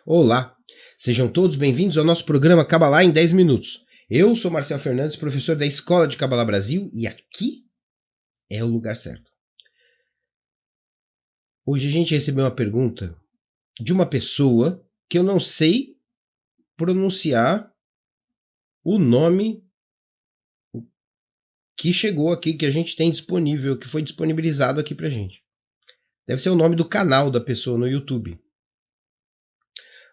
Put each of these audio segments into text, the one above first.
Olá, sejam todos bem-vindos ao nosso programa Cabalá em 10 minutos. Eu sou Marcel Fernandes, professor da Escola de Cabalá Brasil, e aqui é o lugar certo. Hoje a gente recebeu uma pergunta de uma pessoa que eu não sei pronunciar o nome que chegou aqui, que a gente tem disponível, que foi disponibilizado aqui pra gente. Deve ser o nome do canal da pessoa no YouTube.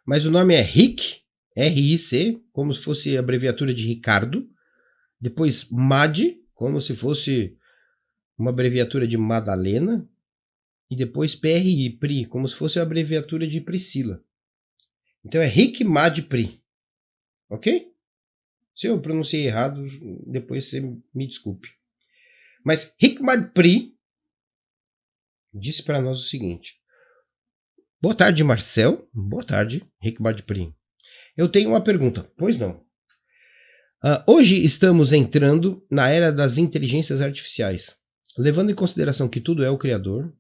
Mas o nome é Rick, R-I-C, como se fosse a abreviatura de Ricardo. Depois Mad, como se fosse uma abreviatura de Madalena. E depois PRI, Pri, como se fosse a abreviatura de Priscila. Então é Rick Mad Pri. Ok? Se eu pronunciei errado, depois você me desculpe. Mas Rick Mad Pri disse para nós o seguinte. Boa tarde, Marcel. Boa tarde, Rick Mad Pri. Eu tenho uma pergunta. Pois não. Hoje estamos entrando na era das inteligências artificiais. Levando em consideração que tudo é o Criador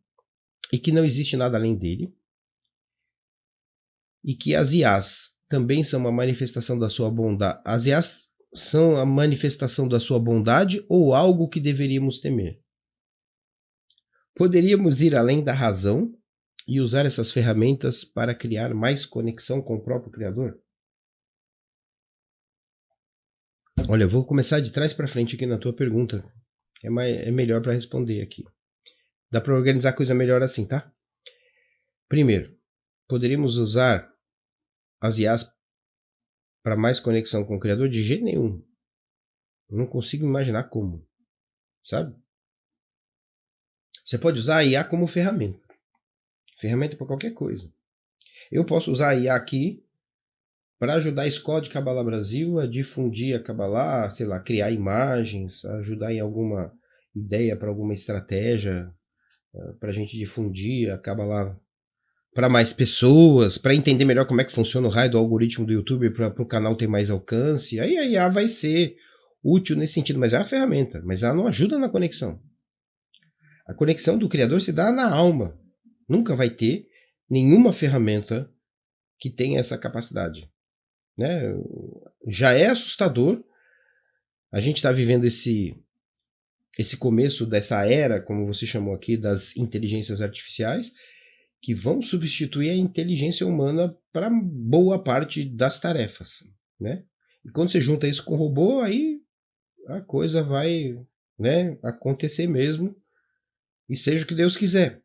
e que não existe nada além dele, e que as IAs também são uma manifestação da sua bondade. As IAs são a manifestação da sua bondade ou algo que deveríamos temer? Poderíamos ir além da razão e usar essas ferramentas para criar mais conexão com o próprio Criador? Olha, eu vou começar de trás para frente aqui na tua pergunta. É melhor para responder aqui. Dá para organizar a coisa melhor assim, tá? Primeiro, poderíamos usar as IAs para mais conexão com o Criador? De jeito nenhum. Eu não consigo imaginar como. Sabe? Você pode usar a IA como ferramenta. Ferramenta para qualquer coisa. Eu posso usar a IA aqui para ajudar a Escola de Cabalá Brasil a difundir a Cabalá, sei lá, criar imagens, ajudar em alguma ideia para alguma estratégia, para a gente difundir a Cabalá para mais pessoas, para entender melhor como é que funciona o raio do algoritmo do YouTube para o canal ter mais alcance. Aí a IA vai ser útil nesse sentido, mas é uma ferramenta, mas ela não ajuda na conexão. A conexão do Criador se dá na alma. Nunca vai ter nenhuma ferramenta que tenha essa capacidade. Né? Já é assustador. A gente está vivendo esse começo dessa era, como você chamou aqui, das inteligências artificiais, que vão substituir a inteligência humana para boa parte das tarefas. Né? E quando você junta isso com o robô, aí a coisa vai, né, acontecer mesmo, e seja o que Deus quiser.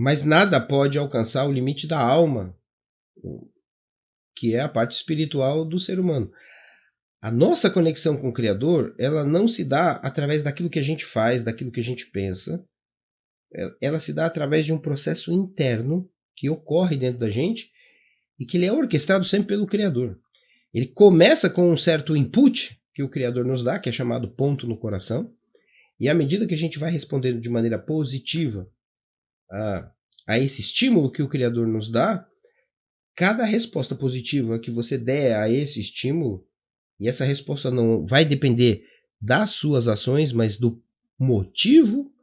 Mas nada pode alcançar o limite da alma, que é a parte espiritual do ser humano. A nossa conexão com o Criador, ela não se dá através daquilo que a gente faz, daquilo que a gente pensa. Ela se dá através de um processo interno que ocorre dentro da gente e que ele é orquestrado sempre pelo Criador. Ele começa com um certo input que o Criador nos dá, que é chamado ponto no coração, e à medida que a gente vai respondendo de maneira positiva a esse estímulo que o Criador nos dá, cada resposta positiva que você der a esse estímulo, e essa resposta não vai depender das suas ações, mas do motivo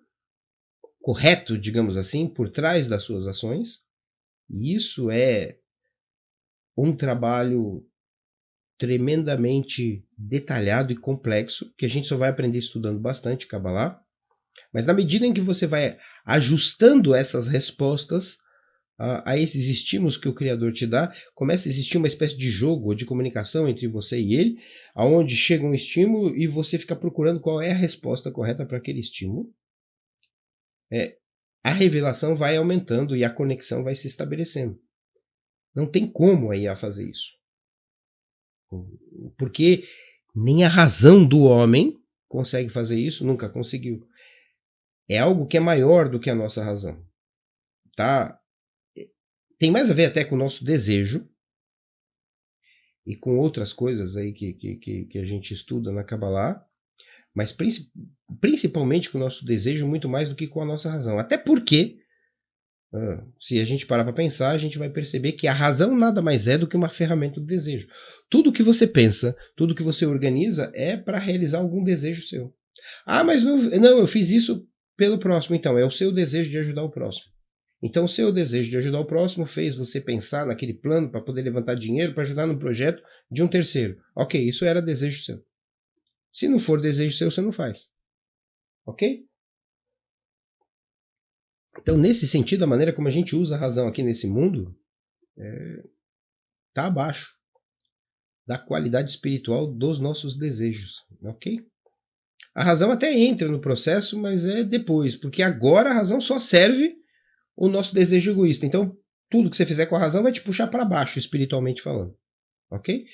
correto, digamos assim, por trás das suas ações. E isso é um trabalho tremendamente detalhado e complexo, que a gente só vai aprender estudando bastante Cabalá. Mas na medida em que você vai ajustando essas respostas a esses estímulos que o Criador te dá, começa a existir uma espécie de jogo ou de comunicação entre você e ele, aonde chega um estímulo e você fica procurando qual é a resposta correta para aquele estímulo. A revelação vai aumentando e a conexão vai se estabelecendo. Não tem como a IA fazer isso. Porque nem a razão do homem consegue fazer isso, nunca conseguiu. É algo que é maior do que a nossa razão. Tá? Tem mais a ver até com o nosso desejo e com outras coisas aí que a gente estuda na Cabalá, mas principalmente com o nosso desejo muito mais do que com a nossa razão. Até porque, se a gente parar para pensar, a gente vai perceber que a razão nada mais é do que uma ferramenta do desejo. Tudo que você pensa, tudo que você organiza é para realizar algum desejo seu. Mas não, eu fiz isso pelo próximo, então, é o seu desejo de ajudar o próximo. Então, o seu desejo de ajudar o próximo fez você pensar naquele plano para poder levantar dinheiro para ajudar no projeto de um terceiro. Ok, isso era desejo seu. Se não for desejo seu, você não faz. Ok? Então, nesse sentido, a maneira como a gente usa a razão aqui nesse mundo está abaixo da qualidade espiritual dos nossos desejos. Ok? A razão até entra no processo, mas é depois, porque agora a razão só serve o nosso desejo egoísta. Então, tudo que você fizer com a razão vai te puxar para baixo, espiritualmente falando. Ok?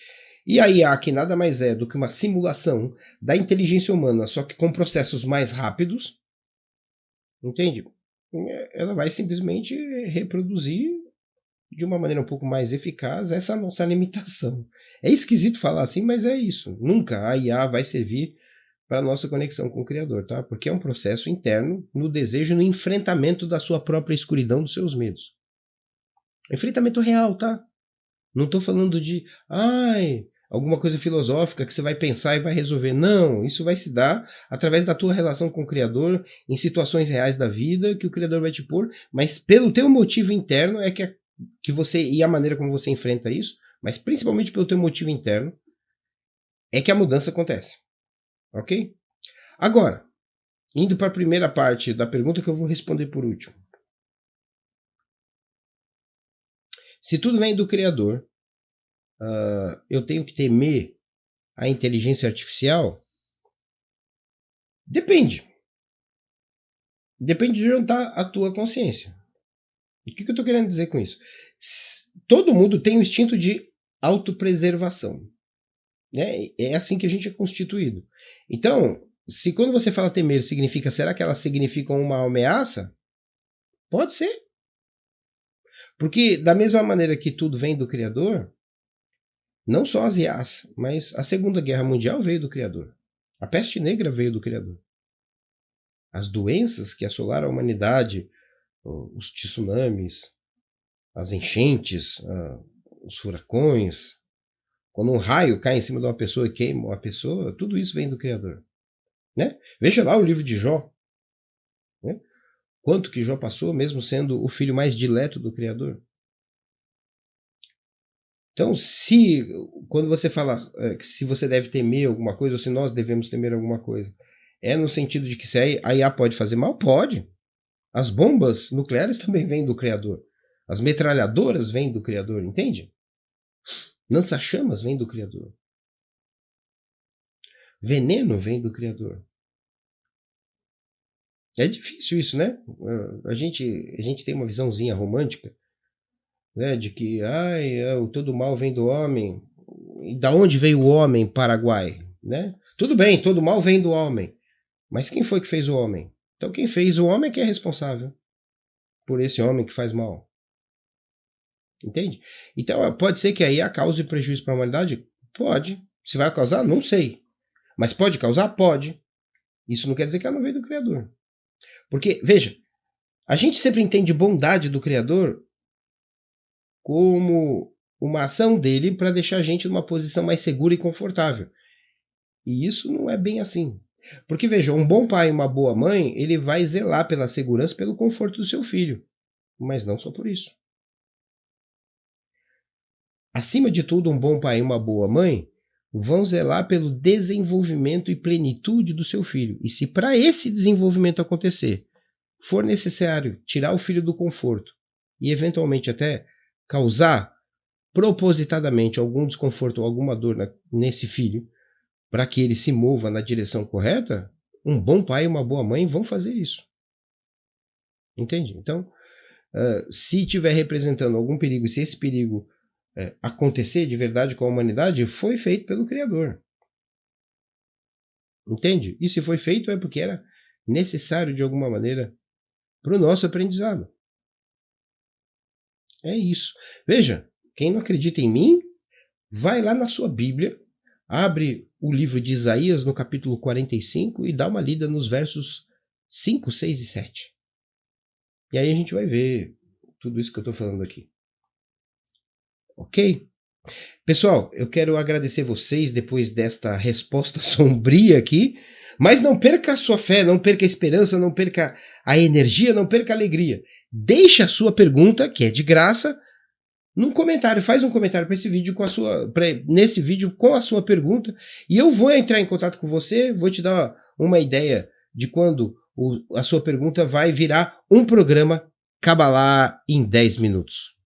E a IA, que nada mais é do que uma simulação da inteligência humana, só que com processos mais rápidos, entende? Ela vai simplesmente reproduzir de uma maneira um pouco mais eficaz essa nossa limitação. É esquisito falar assim, mas é isso. Nunca a IA vai servir para a nossa conexão com o Criador, tá? Porque é um processo interno no desejo, no enfrentamento da sua própria escuridão, dos seus medos. Enfrentamento real, tá? Não estou falando de, alguma coisa filosófica que você vai pensar e vai resolver. Não, isso vai se dar através da tua relação com o Criador, em situações reais da vida que o Criador vai te pôr, mas pelo teu motivo interno é que você, e a maneira como você enfrenta isso, mas principalmente pelo teu motivo interno, é que a mudança acontece. Ok? Agora, indo para a primeira parte da pergunta que eu vou responder por último. Se tudo vem do Criador, eu tenho que temer a inteligência artificial? Depende. Depende de onde está a tua consciência. O que eu estou querendo dizer com isso? Todo mundo tem o instinto de autopreservação. Né? É assim que a gente é constituído. Então, se quando você fala temer significa, será que elas significam uma ameaça? Pode ser. Porque da mesma maneira que tudo vem do Criador, não só as IAs, mas a Segunda Guerra Mundial veio do Criador. A peste negra veio do Criador. As doenças que assolaram a humanidade, os tsunamis, as enchentes, os furacões, quando um raio cai em cima de uma pessoa e queima uma pessoa, tudo isso vem do Criador. Né? Veja lá o livro de Jó. Né? Quanto que Jó passou, mesmo sendo o filho mais dileto do Criador. Então, quando você fala que se você deve temer alguma coisa, ou se nós devemos temer alguma coisa, é no sentido de que se a IA pode fazer mal? Pode. As bombas nucleares também vêm do Criador. As metralhadoras vêm do Criador, entende? Lança-chamas vêm do Criador. Veneno vem do Criador. É difícil isso, né? A gente tem uma visãozinha romântica, né, de que todo mal vem do homem. E da onde veio o homem, Paraguai? Né? Tudo bem, todo mal vem do homem. Mas quem foi que fez o homem? Então quem fez o homem é que é responsável por esse homem que faz mal. Entende? Então pode ser que aí a cause prejuízo para a humanidade? Pode. Se vai causar? Não sei. Mas pode causar? Pode. Isso não quer dizer que ela não veio do Criador. Porque, veja, a gente sempre entende bondade do Criador como uma ação dele para deixar a gente numa posição mais segura e confortável. E isso não é bem assim. Porque, veja, um bom pai e uma boa mãe, ele vai zelar pela segurança, pelo conforto do seu filho. Mas não só por isso. Acima de tudo, um bom pai e uma boa mãe vão zelar pelo desenvolvimento e plenitude do seu filho. E se para esse desenvolvimento acontecer, for necessário tirar o filho do conforto e eventualmente até causar propositadamente algum desconforto ou alguma dor nesse filho, para que ele se mova na direção correta, um bom pai e uma boa mãe vão fazer isso. Entende? Então, se estiver representando algum perigo, se esse perigo acontecer de verdade com a humanidade, foi feito pelo Criador. Entende? E se foi feito é porque era necessário de alguma maneira para o nosso aprendizado. É isso. Veja, quem não acredita em mim, vai lá na sua Bíblia, abre o livro de Isaías no capítulo 45 e dá uma lida nos versos 5, 6 e 7. E aí a gente vai ver tudo isso que eu estou falando aqui. Ok? Pessoal, eu quero agradecer vocês depois desta resposta sombria aqui, mas não perca a sua fé, não perca a esperança, não perca a energia, não perca a alegria. deixa a sua pergunta, que é de graça, num comentário. Faz um comentário para esse vídeo nesse vídeo com a sua pergunta, e eu vou entrar em contato com você, vou te dar uma ideia de quando a sua pergunta vai virar um programa Kabbalah em 10 minutos.